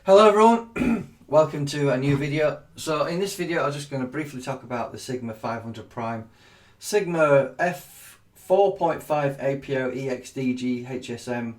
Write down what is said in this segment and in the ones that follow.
Hello everyone, welcome to a new video. So in this video I'm just going to briefly talk about the Sigma 500 Prime Sigma F4.5 APO EXDG HSM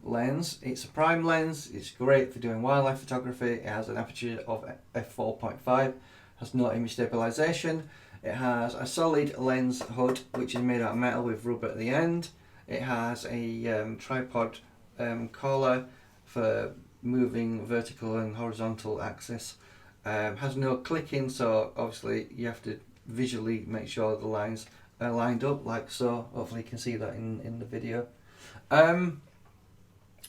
lens. It's a prime lens, it's great for doing wildlife photography. It has an aperture of F4.5, has no image stabilization. It has a solid lens hood which is made out of metal with rubber at the end. It has a tripod collar for moving vertical and horizontal axis. Has no clicking, so obviously you have to visually make sure the lines are lined up like so. Hopefully you can see that in the video.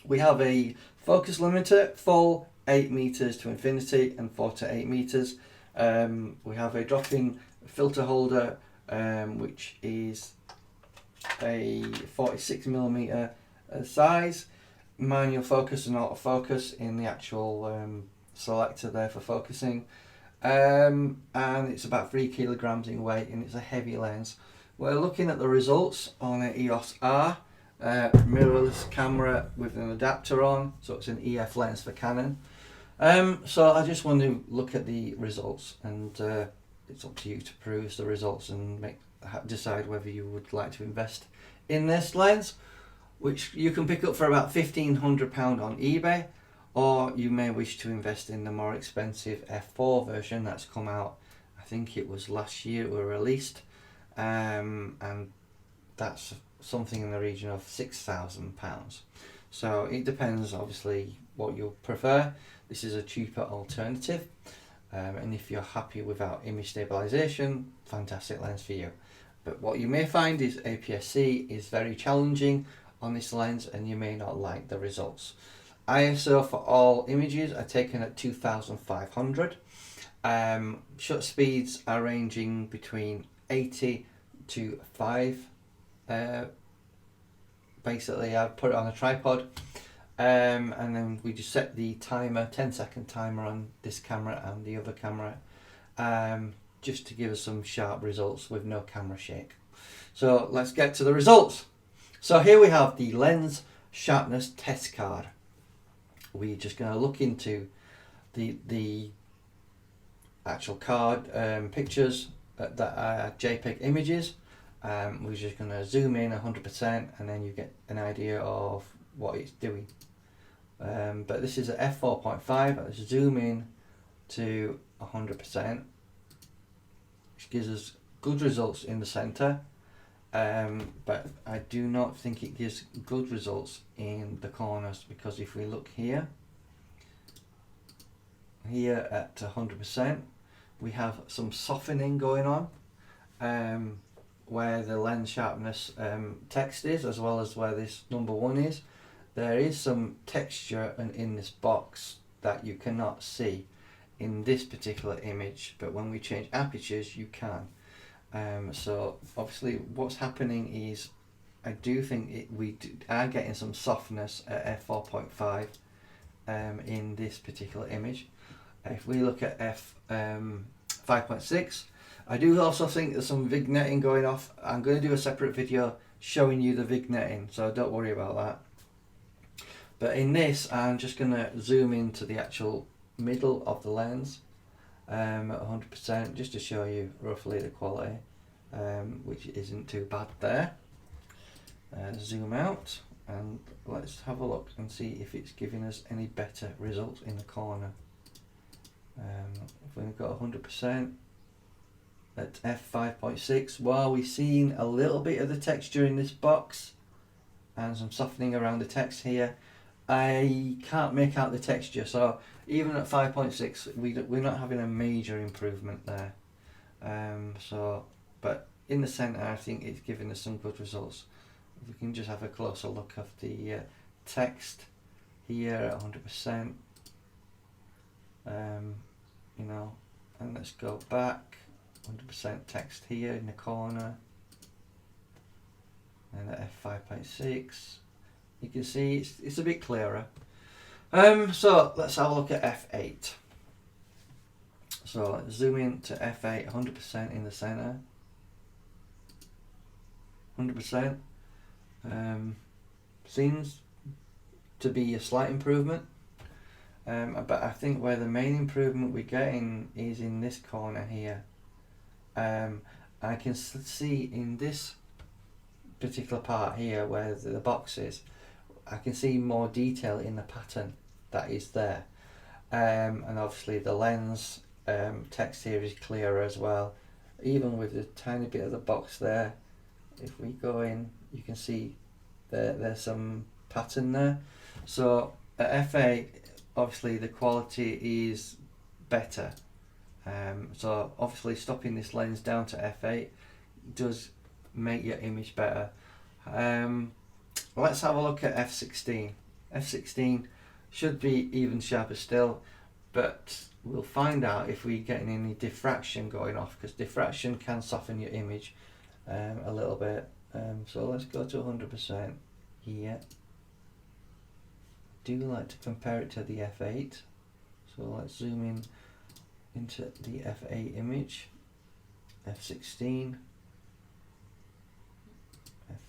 We have a focus limiter, full 8 meters to infinity and 4 to 8 meters. We have a drop-in filter holder which is a 46mm size, manual focus and autofocus in the actual selector there for focusing, and it's about 3 kilograms in weight, and it's a heavy lens. We're looking at the results on an EOS R, mirrorless camera with an adapter on, so it's an EF lens for Canon. So I just want to look at the results, and it's up to you to peruse the results and decide whether you would like to invest in this lens, which you can pick up for about £1,500 on eBay, or you may wish to invest in the more expensive F4 version that's come out. I think it was last year it were released, and that's something in the region of £6,000. So it depends obviously what you prefer. This is a cheaper alternative, and if you're happy without image stabilization, fantastic lens for you. But what you may find is APS-C is very challenging on this lens, and you may not like the results. ISO for all images are taken at 2500. Shutter speeds are ranging between 80 to 5. Basically I've put it on a tripod, and then we just set the timer, 10-second timer on this camera and the other camera, just to give us some sharp results with no camera shake. So let's get to the results. So here we have the lens sharpness test card. We're just going to look into the actual card pictures that are JPEG images. We're just going to zoom in 100%, and then you get an idea of what it's doing. But this is at F4.5. Let's zoom in to 100%, which gives us good results in the center. But I do not think it gives good results in the corners, because if we look here at 100%, we have some softening going on, where the lens sharpness text is, as well as where this number 1 is. There is some texture in this box that you cannot see in this particular image, but when we change apertures you can. So obviously what's happening is, I do think we are getting some softness at F4.5 in this particular image. If we look at F5.6, I do also think there's some vignetting going off. I'm going to do a separate video showing you the vignetting, so don't worry about that. But in this, I'm just going to zoom into the actual middle of the lens at 100%, just to show you roughly the quality, which isn't too bad there. Zoom out and let's have a look and see if it's giving us any better results in the corner. If we've got 100% at F5.6, while we're seeing a little bit of the texture in this box and some softening around the text here, I can't make out the texture. So even at 5.6 we're not having a major improvement there. But in the center I think it's giving us some good results. If we can just have a closer look of the text here at 100%, you know, and let's go back, 100% text here in the corner, and at F5.6 you can see it's a bit clearer. So let's have a look at F8. So let's zoom in to F8, 100% in the center, 100%. Seems to be a slight improvement. but I think where the main improvement we're getting is in this corner here. I can see in this particular part here where the box is, I can see more detail in the pattern that is there, and obviously the lens text here is clearer as well, even with the tiny bit of the box there. If we go in, you can see there's some pattern there. So at F8 obviously the quality is better, so obviously stopping this lens down to F8 does make your image better. Let's have a look at F16. F16 should be even sharper still, but we'll find out if we're getting any diffraction going off, because diffraction can soften your image a little bit. So let's go to 100% here. Do like to compare it to the F8, so let's zoom in into the F8 image. F16,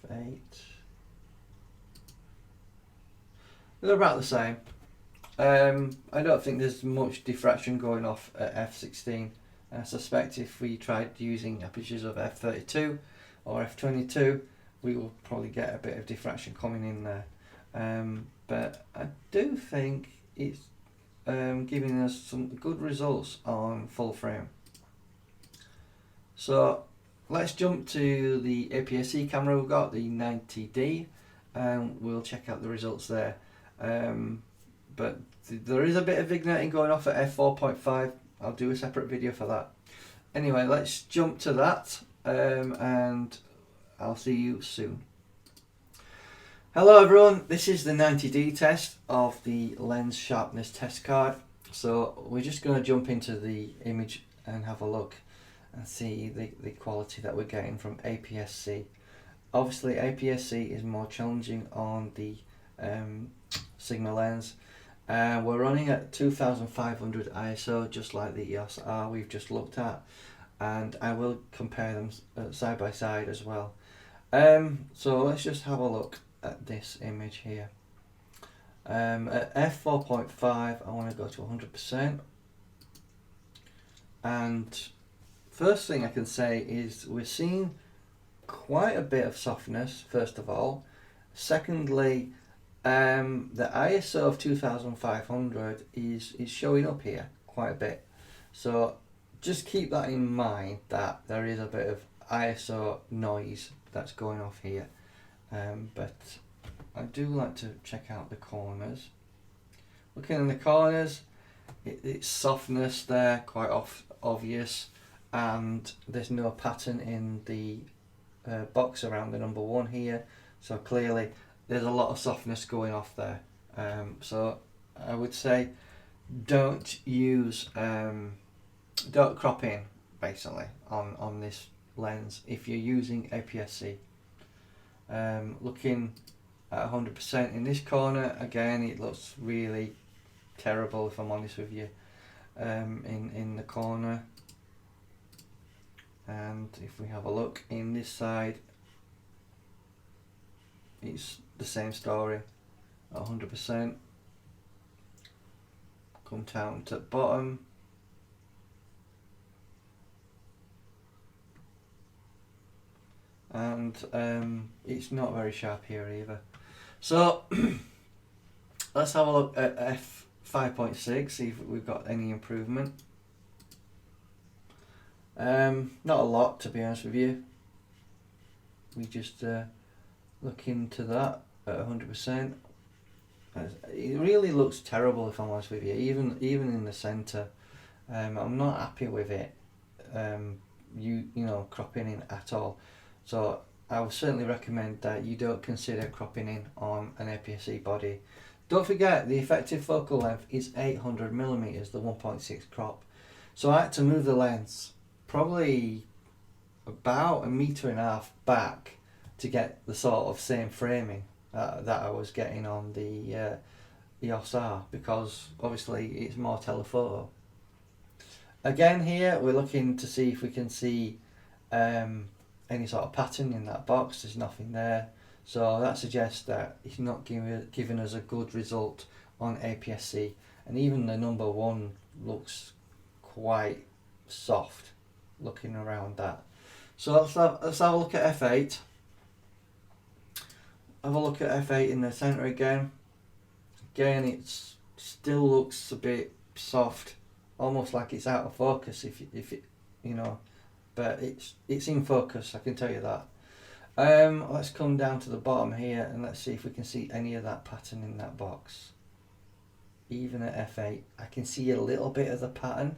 F8, they're about the same. I don't think there's much diffraction going off at F16. I suspect if we tried using apertures of F32 or F22, we will probably get a bit of diffraction coming in there. But I do think it's giving us some good results on full frame. So let's jump to the APS-C camera we've got, the 90D, and we'll check out the results there. But there is a bit of vignetting going off at F4.5. I'll do a separate video for that. Anyway, let's jump to that, and I'll see you soon. Hello everyone, this is the 90D test of the lens sharpness test card. So we're just going to jump into the image and have a look and see the quality that we're getting from APS-C. Obviously APS-C is more challenging on the Sigma lens. We're running at 2500 ISO, just like the EOS R we've just looked at, and I will compare them side by side as well. So let's just have a look at this image here. At F4.5 I want to go to 100%, and first thing I can say is we're seeing quite a bit of softness, first of all. Secondly, the ISO of 2500 is showing up here quite a bit, so just keep that in mind, that there is a bit of ISO noise that's going off here. But I do like to check out the corners. Looking in the corners, it's softness there, quite obvious, and there's no pattern in the box around the number 1 here, so clearly there's a lot of softness going off there. So I would say don't crop in basically on this lens if you're using APS-C. Looking at 100% in this corner, again it looks really terrible if I'm honest with you, in the corner. And if we have a look in this side, it's the same story at 100%. Come down to the bottom, and it's not very sharp here either. So let's have a look at F5.6, see if we've got any improvement. Not a lot, to be honest with you. We just look into that at 100%. It really looks terrible if I'm honest with you, even in the centre. I'm not happy with it, you know, cropping in at all. So I would certainly recommend that you don't consider cropping in on an APS-C body. Don't forget the effective focal length is 800mm, the 1.6 crop. So I had to move the lens probably about 1.5 meters back to get the sort of same framing that I was getting on the EOS R, because obviously it's more telephoto. Again here we're looking to see if we can see any sort of pattern in that box. There's nothing there, so that suggests that it's not giving us a good result on APS-C. and even the number 1 looks quite soft looking around that. So let's have a look at F8. Have a look at F8 in the center again. Again, it still looks a bit soft, almost like it's out of focus if it, you know, but it's in focus, I can tell you that. Let's come down to the bottom here and let's see if we can see any of that pattern in that box. Even at F8, I can see a little bit of the pattern,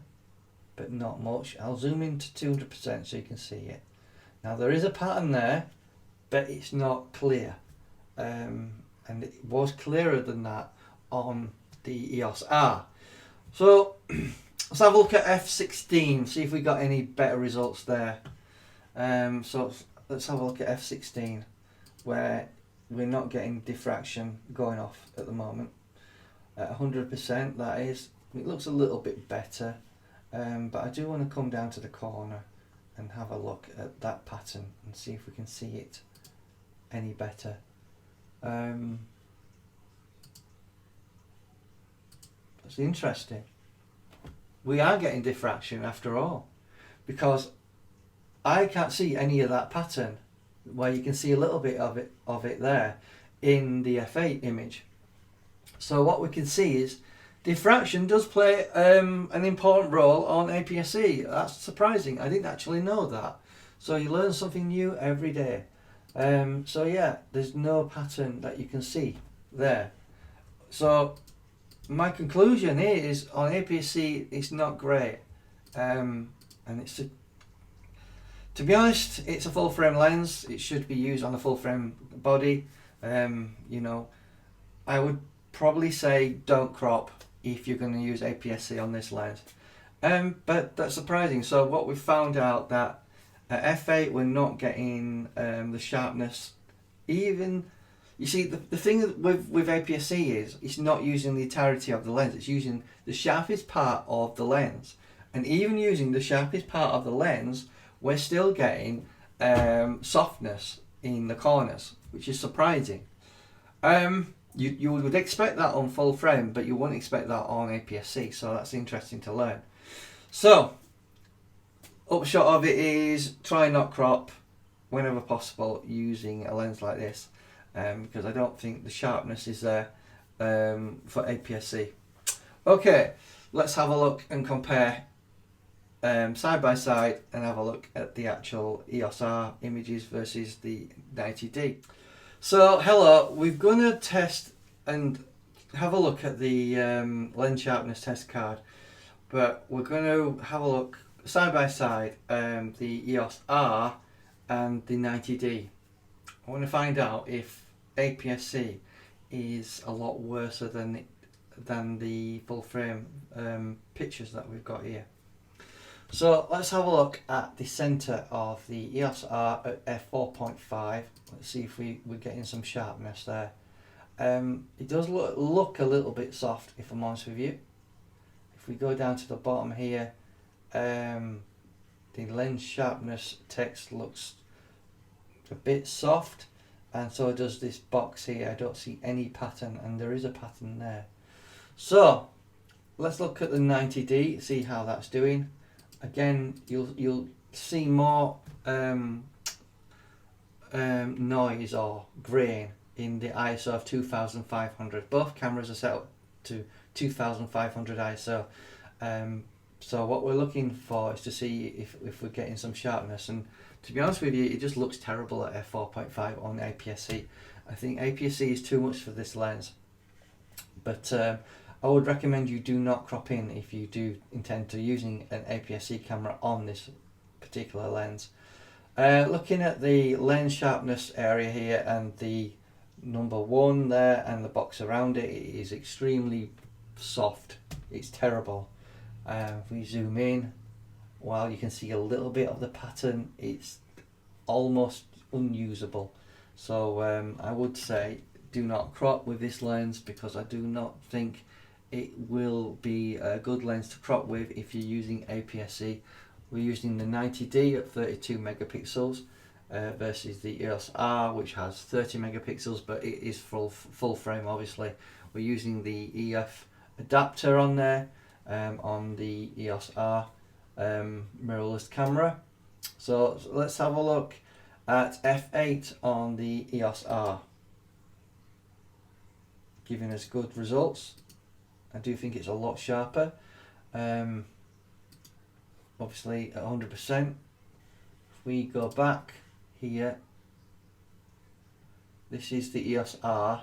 but not much. I'll zoom in to 200% so you can see it. Now there is a pattern there, but it's not clear. And it was clearer than that on the EOS R. So let's have a look at F16, see if we got any better results there. So let's have a look at F16, where we're not getting diffraction going off at the moment. At 100%, that is. It looks a little bit better, but I do want to come down to the corner and have a look at that pattern and see if we can see it any better. That's interesting. We are getting diffraction after all, because I can't see any of that pattern where you can see a little bit of it there in the F8 image. So what we can see is diffraction does play an important role on APS-C. That's surprising. I didn't actually know that. So you learn something new every day. So yeah, there's no pattern that you can see there. So my conclusion is on APS-C it's not great, and to be honest, it's a full frame lens. It should be used on a full frame body. You know, I would probably say don't crop if you're going to use APS-C on this lens. But that's surprising. So what we found out that at F8 we're not getting the sharpness. Even, you see, the thing with APS-C is it's not using the entirety of the lens. It's using the sharpest part of the lens. And even using the sharpest part of the lens, we're still getting softness in the corners, which is surprising. You would expect that on full frame, but you wouldn't expect that on APS-C, so that's interesting to learn. So, upshot of it is try not crop whenever possible using a lens like this, because I don't think the sharpness is there for APS-C. Okay, let's have a look and compare side by side and have a look at the actual EOS R images versus the 90D. So hello, we're going to test and have a look at the lens sharpness test card, but we're going to have a look side by side the EOS R and the 90D. I want to find out if APS-C is a lot worse than the full frame pictures that we've got here. So let's have a look at the centre of the EOS R at F4.5. Let's see if we're getting some sharpness there. It does look a little bit soft, if I'm honest with you. If we go down to the bottom here, the lens sharpness text looks a bit soft, and so does this box here. I don't see any pattern, and there is a pattern there. So let's look at the 90D, see how that's doing. Again, you'll see more noise or grain in the ISO of 2500. Both cameras are set up to 2500 ISO. So what we're looking for is to see if we're getting some sharpness. And to be honest with you, it just looks terrible at F4.5 on APS-C. I think APS-C is too much for this lens. But I would recommend you do not crop in if you do intend to using an APS-C camera on this particular lens. Looking at the lens sharpness area here and the number 1 there and the box around it, it is extremely soft. It's terrible. If we zoom in, while you can see a little bit of the pattern, it's almost unusable. So I would say do not crop with this lens, because I do not think it will be a good lens to crop with if you're using APS-C. We're using the 90D at 32 megapixels versus the EOS R, which has 30 megapixels, but it is full frame obviously. We're using the adapter on there on the EOS R mirrorless camera. So let's have a look at F8 on the EOS R, giving us good results. I do think it's a lot sharper. Obviously at 100%. If we go back here, this is the EOS R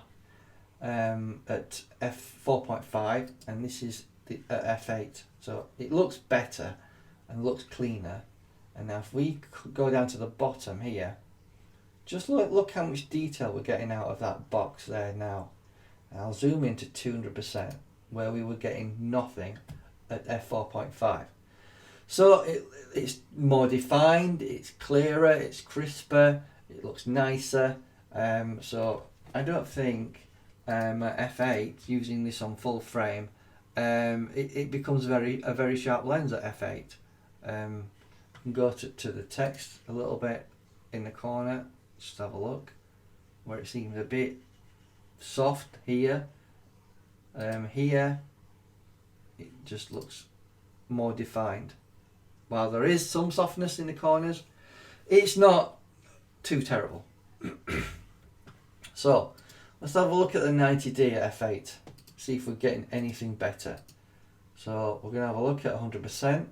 at F4.5, and this is the F8. So it looks better and looks cleaner. And now if we go down to the bottom here, just look how much detail we're getting out of that box there now. And I'll zoom into 200%, where we were getting nothing at F4.5. So it's more defined, it's clearer, it's crisper, it looks nicer. So I don't think at F8, using this on full frame, it becomes a very sharp lens at F8. You can go to the text a little bit in the corner, just have a look, where it seems a bit soft here. Here it just looks more defined. While there is some softness in the corners, it's not too terrible. So let's have a look at the 90D at F8, see if we're getting anything better. So we're going to have a look at 100%.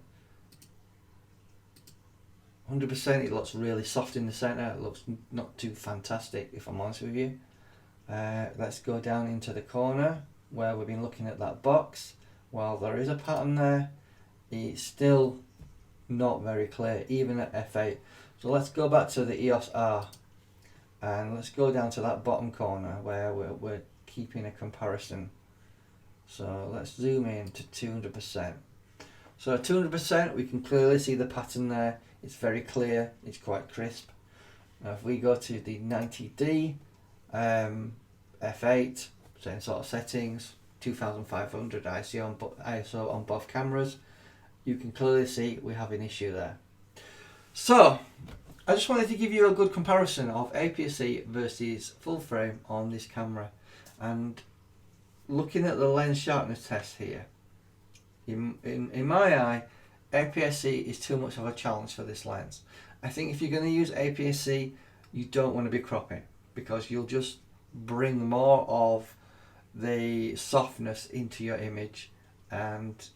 100%, it looks really soft in the centre. It looks not too fantastic, if I'm honest with you. Let's go down into the corner where we've been looking at that box. While there is a pattern there, it's still not very clear, even at F8. So let's go back to the EOS R and let's go down to that bottom corner where we're keeping a comparison. So let's zoom in to 200%. So at 200% we can clearly see the pattern there. It's very clear, it's quite crisp. Now if we go to the 90D, F8, same sort of settings, 2500 ISO on both cameras, you can clearly see we have an issue there. So I just wanted to give you a good comparison of APS-C versus full frame on this camera, and looking at the lens sharpness test here, in my eye, APS-C is too much of a challenge for this lens. I think if you're going to use APS-C, you don't want to be cropping, because you'll just bring more of the softness into your image and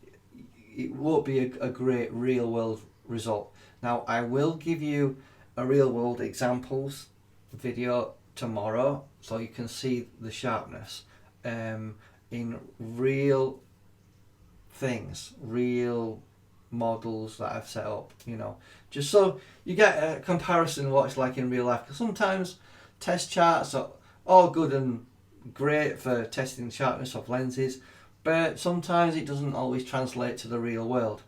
it won't be a great real world result. Now I will give you a real world examples video tomorrow so you can see the sharpness in real things, real models that I've set up, you know, just so you get a comparison of what it's like in real life. Because sometimes test charts are all good and great for testing the sharpness of lenses, but sometimes it doesn't always translate to the real world.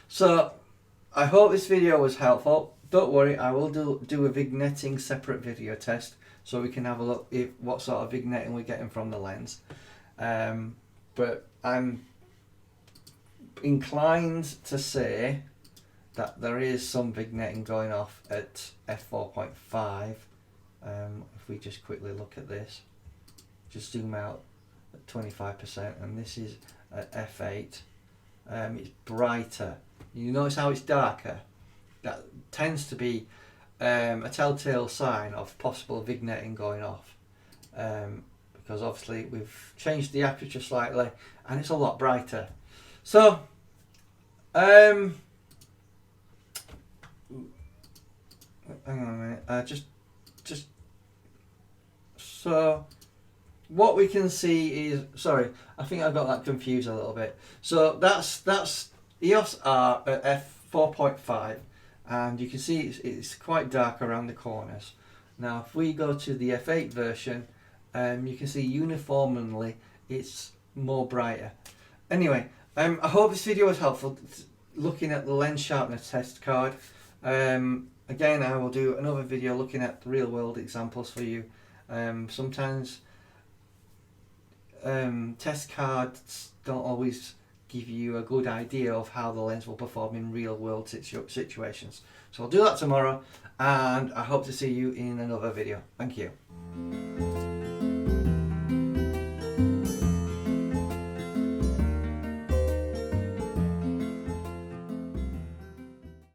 So I hope this video was helpful. Don't worry, I will do a vignetting separate video test so we can have a look at what sort of vignetting we're getting from the lens. But I'm inclined to say that there is some vignetting going off at F4.5. If we just quickly look at this, just zoom out at 25%, and this is at F8. It's brighter. You notice how it's darker? That tends to be a telltale sign of possible vignetting going off, because obviously we've changed the aperture slightly and it's a lot brighter. So hang on a minute, just so what we can see is, sorry, I think I got that confused a little bit. So that's EOS R at F4.5, and you can see it's quite dark around the corners. Now if we go to the F8 version, you can see uniformly it's more brighter. Anyway, I hope this video was helpful looking at the lens sharpness test card. Again, I will do another video looking at real world examples for you. Sometimes test cards don't always give you a good idea of how the lens will perform in real world situations. So I'll do that tomorrow, and I hope to see you in another video. Thank you.